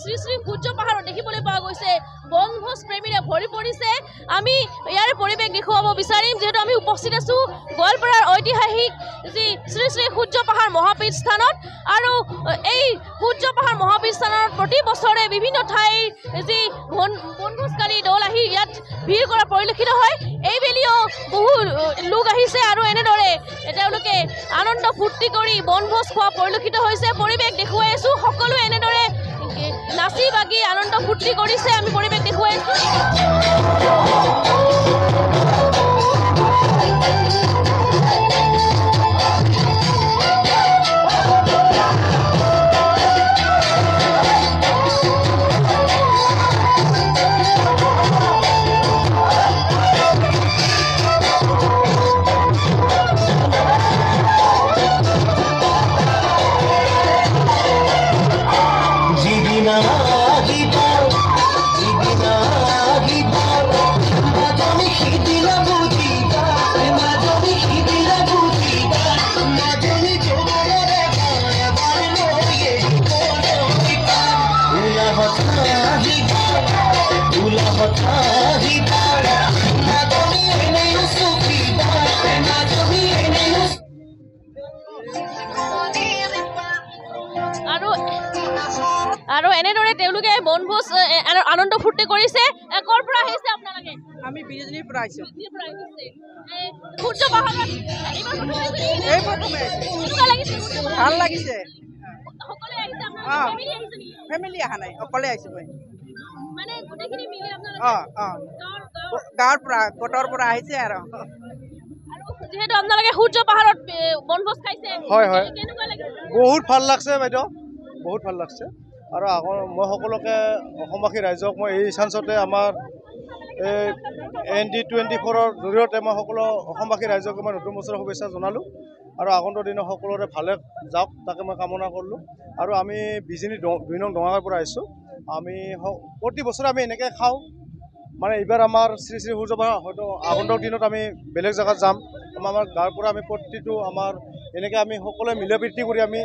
শ্ৰী শ্ৰী সূৰ্য পাহাৰত দেখিবলৈ পোৱা গৈছে বনভোজ প্ৰেমীৰে ভৰি পৰিছে আমি ইয়াৰে পৰিৱেশ দেখুৱাব বিচাৰিম যেহেতু আমি উপস্থিত আছো গোৱালপাৰাৰ ঐতিহাসিক যি শ্ৰী শ্ৰী সূৰ্য পাহাৰ মহাপীঠ স্থানত আৰু এই সূৰ্য পাহাৰ মহাপীঠ স্থানত প্ৰতি বছৰে বিভিন্ন ঠাইৰ যি বনভোজকাৰী দল আহি ইয়াত ভিৰ কৰা পৰিলক্ষিত হয় এইবেলিও বহু লোক আহিছে আৰু এনেদৰে তেওঁলোকে আনন্দ ফূৰ্তি কৰি বনভোজ খোৱা পৰিলক্ষিত হৈছে পৰিৱেশ দেখুৱাই আছো সকলোৱে এনেদৰে নাচি বাগি আনন্দ ফূৰ্তি কৰিছে আমি পৰিৱেশ দেখুৱাই আছো আৰু এনেদৰে তেওঁলোকে বনভোজ আনন্দ ফূৰ্তি কৰিছে কৰ পৰা আহিছে আপোনালোকে আমি বিজনীৰ পৰা আহিছো সূৰ্য পাহাৰত এই প্ৰথমে ভাল লাগিছে সকলোৱে আহিছে আপোনালোকে ফেমিলি অহা নাই অকলে আহিছো মই মানে গোটেইখিনি মিলি আপোনালোকে গাঁৱৰ পৰা গোটৰ পৰা আহিছে আৰু যেহেতু আপোনালোকে সূৰ্য পাহাৰত বনভোজ খাইছে হয় হয় কেনেকুৱা লাগিছে বহুত ভাল লাগছে বাইদেউ বহুত ভাল লাগছে আৰু মই সকলোকে অসমবাসী ৰাইজক মই এই চান্সতে আমাৰ ND24ৰ জৰিয়তে মই সকলো অসমবাসী ৰাইজক মই নতুন বছৰৰ শুভেচ্ছা জনালোঁ আৰু আগন্তুক দিনত সকলোৰে ভালে যাওক তাকে মই কামনা কৰিলোঁ আৰু আমি বিজনী 2 নং ডঙাৰ পৰা আহিছোঁ আমি প্ৰতি বছৰে আমি এনেকৈ খাওঁ মানে এইবাৰ আমাৰ শ্ৰী শ্ৰী সূৰ্য পাহাৰ হয়তো আগন্তুক দিনত আমি বেলেগ জেগাত যাম আমাৰ গাঁৱৰ পৰা আমি প্ৰতিটো আমাৰ এনেকৈ আমি সকলোৱে মিলা প্ৰীতি কৰি আমি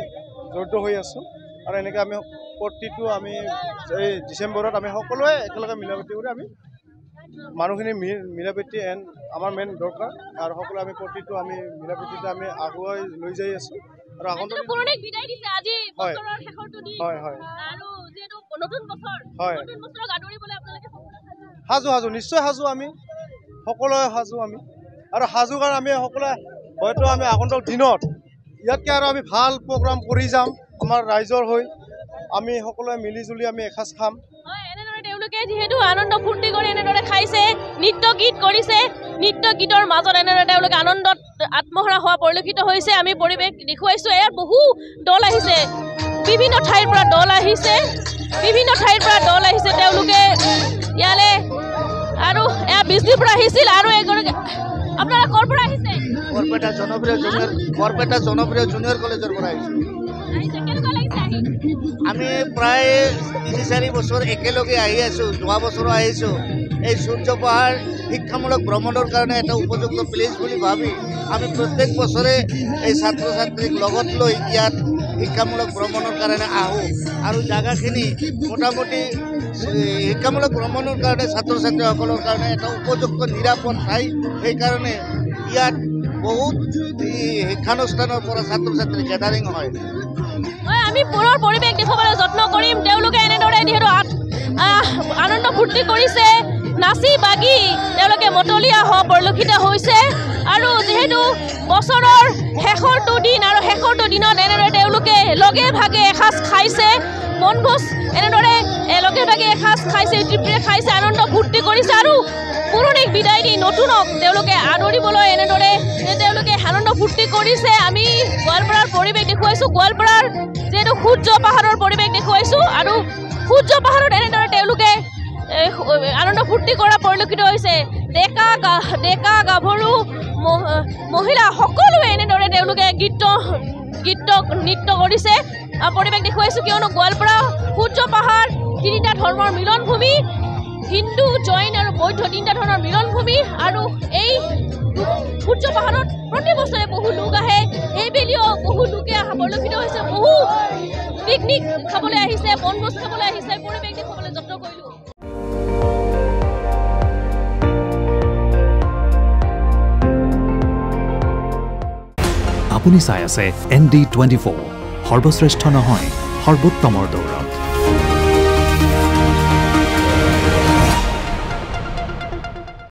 জড়িত হৈ আছোঁ আৰু এনেকৈ আমি প্ৰতিটো আমি এই ডিচেম্বৰত আমি সকলোৱে একেলগে মিলা প্ৰীতি কৰি আমি মানুহখিনি মিলা প্ৰীতি আমাৰ মেইন দৰকাৰ আৰু সকলোৱে আমি প্ৰতিটো আমি মিলা প্ৰীতিতে আমি আগুৱাই লৈ যাই আছোঁ আৰু আগন্তুক পুৰণিক বিদায় দিছে আজি বছৰৰ শেষৰটো দিন হয় হয় আৰু যেহেতু নতুন বছৰ হয় নতুন বছৰক আদৰিবলৈ আপোনালোকে সাজু নিশ্চয় সাজু আমি সকলোৱে সাজু আমি আৰু সাজু কাৰণ আমি সকলোৱে হয়তো আমি আগন্তুক দিনত ইয়াতকৈ আৰু আমি ভাল প্ৰগ্ৰাম কৰি যাম আমাৰ ৰাইজৰ হৈ আমি সকলোৱে মিলি জুলি আমি এসাঁজ খাম এনেদৰে তেওঁলোকে যিহেতু আনন্দ ফূৰ্তি কৰি এনেদৰে খাইছে নৃত্য গীত কৰিছে নৃত্য গীতৰ মাজত এনেদৰে তেওঁলোকে আনন্দত আত্মহাৰা হোৱা পৰিলক্ষিত হৈছে আমি পৰিৱেশ দেখুৱাইছোঁ ইয়াত বহু দল আহিছে বিভিন্ন ঠাইৰ পৰা দল আহিছে তেওঁলোকে ইয়ালৈ আৰু এয়া বিজনীৰ পৰা আহিছিল আৰু এগৰাকী আপোনাৰা কৰ পৰা আহিছে বৰপেটা জনপ্ৰিয় জুনিয়ৰ কলেজৰ পৰা আহিছো আমি প্ৰায় 3-4 বছৰ একেলগে আহি আছো যোৱা বছৰো আহিছো এই সূৰ্য পাহাৰ শিক্ষামূলক ভ্ৰমণৰ কাৰণে এটা উপযুক্ত প্লেচ বুলি ভাবি আমি প্ৰত্যেক বছৰে এই ছাত্ৰ ছাত্ৰীক লগত লৈ ইয়াত শিক্ষামূলক ভ্ৰমণৰ কাৰণে আহোঁ আৰু জায়গাখিনি মোটামুটি শিক্ষামূলক ভ্ৰমণৰ কাৰণে ছাত্ৰ ছাত্ৰীসকলৰ কাৰণে এটা উপযুক্ত নিৰাপদ ঠাই সেইকাৰণে ইয়াত বহুত শিক্ষানুষ্ঠানৰ পৰা ছাত্ৰ ছাত্ৰী গেদাৰিং হয় আমি পুনৰ পৰিৱেশ দেখুৱাবলৈ যত্ন কৰিম তেওঁলোকে এনেদৰে যিহেতু আনন্দ ফূৰ্তি কৰিছে নাচি বাগি তেওঁলোকে মতলীয়া হোৱা পৰিলক্ষিত হৈছে আৰু যেহেতু বছৰৰ শেষৰটো দিন আৰু শেষৰটো দিনত এনেদৰে তেওঁলোকে লগে ভাগে এসাঁজ খাইছে বনভোজ এনেদৰে লগে ভাগে এসাঁজ খাইছে তৃপ্তিৰে খাইছে আনন্দ ফূৰ্তি কৰিছে আৰু পুৰণিক বিদায় দি নতুনক তেওঁলোকে আদৰিবলৈ এনেদৰে তেওঁলোকে আনন্দ ফূৰ্তি কৰিছে আমি গোৱালপাৰাৰ পৰিৱেশ দেখুৱাইছোঁ গোৱালপাৰাৰ যেহেতু সূৰ্য পাহাৰৰ পৰিৱেশ দেখুৱাইছোঁ আৰু সূৰ্য পাহাৰত এনেদৰে তেওঁলোকে আনন্দ ফূৰ্তি কৰা পৰিলক্ষিত হৈছে ডেকা গাভৰু মহিলা সকলোৱে এনেদৰে তেওঁলোকে নৃত্য কৰিছে পৰিৱেশ দেখুৱাইছোঁ কিয়নো গোৱালপাৰা সূৰ্য পাহাৰ 3টা ধৰ্মৰ মিলনভূমি হিন্দু জৈন আৰু বৌদ্ধ 3টা ধৰণৰ মিলনভূমি আৰু এই সূৰ্য পাহাৰত প্ৰতি বছৰে বহু লোক আহে এইবেলিও বহু লোকে অহা পৰিলক্ষিত হৈছে বহু পিকনিক খাবলৈ আহিছে, বনভোজ খাবলৈ আহিছে, পৰিৱেশ দেখুৱাবলৈ যত্ন কৰিলোঁ। আপুনি চাই আছে ND24, সৰ্বশ্ৰেষ্ঠ নহয় সৰ্বোত্তমৰ দৌৰত।